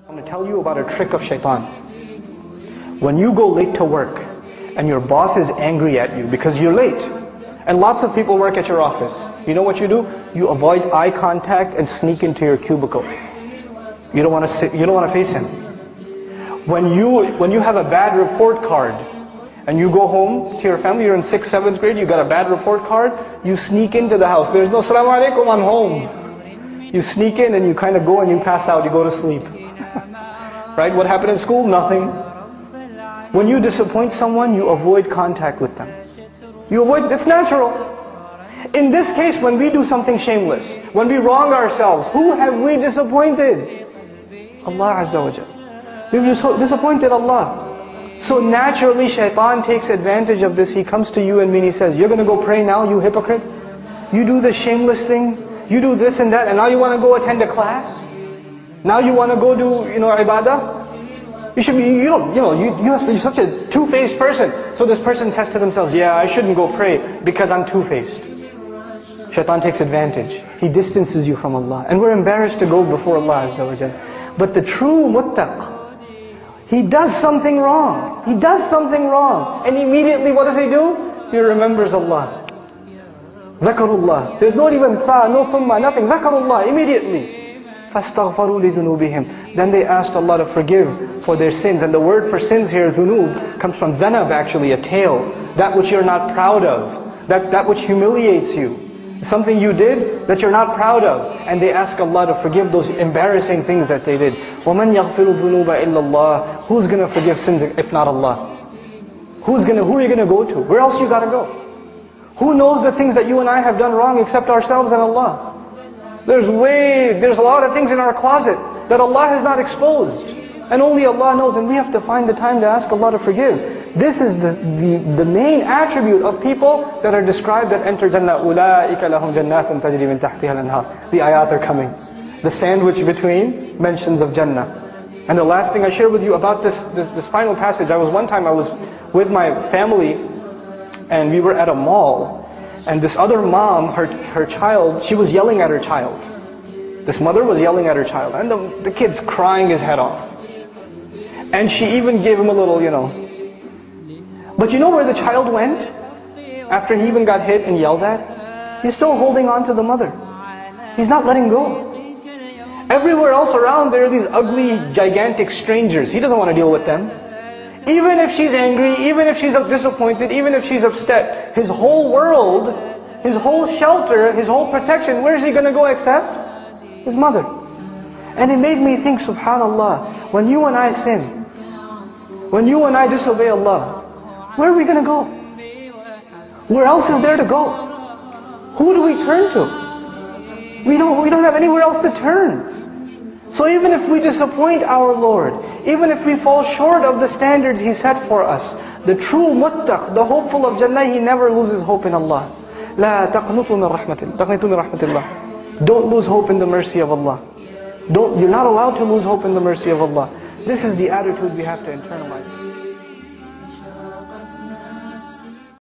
I'm going to tell you about a trick of shaitan. When you go late to work and your boss is angry at you because you're late, and lots of people work at your office, you know what you do? You avoid eye contact and sneak into your cubicle. You don't want to sit, you don't want to face him. When you have a bad report card and you go home to your family, you're in 6th, 7th grade, you got a bad report card, you sneak into the house. There's no "Assalamu alaikum, I'm home." You sneak in and you kind of go and you pass out, you go to sleep. Right? What happened in school? Nothing. When you disappoint someone, you avoid contact with them. You avoid, it's natural. In this case, when we do something shameless, when we wrong ourselves, who have we disappointed? Allah Azza wa Jal. We've disappointed Allah. So naturally, shaitan takes advantage of this. He comes to you and me and he says, "You're going to go pray now, you hypocrite? You do this shameless thing, you do this and that, and now you want to go attend a class? Now you want to go do, ibadah? You should be, you're such a two-faced person." So this person says to themselves, "Yeah, I shouldn't go pray because I'm two-faced." Shaitan takes advantage. He distances you from Allah. And we're embarrassed to go before Allah Azza wa Jal. But the true muttaq, he does something wrong. He does something wrong. And immediately what does he do? He remembers Allah. Dhakarullah. There's not even fa, no thumma, nothing. Dhakarullah, immediately. فَاسْتَغْفَرُوا لِذُنُوبِهِمْ. Then they asked Allah to forgive for their sins. And the word for sins here, dhunub, comes from dhanab actually, a tail. That which you're not proud of. That which humiliates you. Something you did that you're not proud of. And they ask Allah to forgive those embarrassing things that they did. وَمَنْ يَغْفِرُ الذُّنُوبَ إِلَّا اللَّهِ. Who's going to forgive sins if not Allah? Who are you going to go to? Where else you got to go? Who knows the things that you and I have done wrong except ourselves and Allah? There's a lot of things in our closet that Allah has not exposed. And only Allah knows, and we have to find the time to ask Allah to forgive. This is the main attribute of people that are described that enter Jannah. أُولَٰئِكَ لَهُمْ جَنَّاتٌ تَجْرِي مِنْ تَحْتِهَا الْأَنْهَارُ. The ayat are coming. The sandwich between mentions of Jannah. And the last thing I share with you about this final passage, one time I was with my family and we were at a mall. And this other mom, her child, she was yelling at her child. This mother was yelling at her child. And the kid's crying his head off. And she even gave him a little, But you know where the child went? After he even got hit and yelled at? He's still holding on to the mother. He's not letting go. Everywhere else around there are these ugly, gigantic strangers. He doesn't want to deal with them. Even if she's angry, even if she's disappointed, even if she's upset, his whole world, his whole shelter, his whole protection, where is he going to go except? His mother. And it made me think, subhanallah, when you and I sin, when you and I disobey Allah, where are we going to go? Where else is there to go? Who do we turn to? We don't have anywhere else to turn. So even if we disappoint our Lord, even if we fall short of the standards He set for us, the true muttaq, the hopeful of Jannah, he never loses hope in Allah. لا تقنطوا من رحمة الله. Don't lose hope in the mercy of Allah. You're not allowed to lose hope in the mercy of Allah. This is the attitude we have to internalize.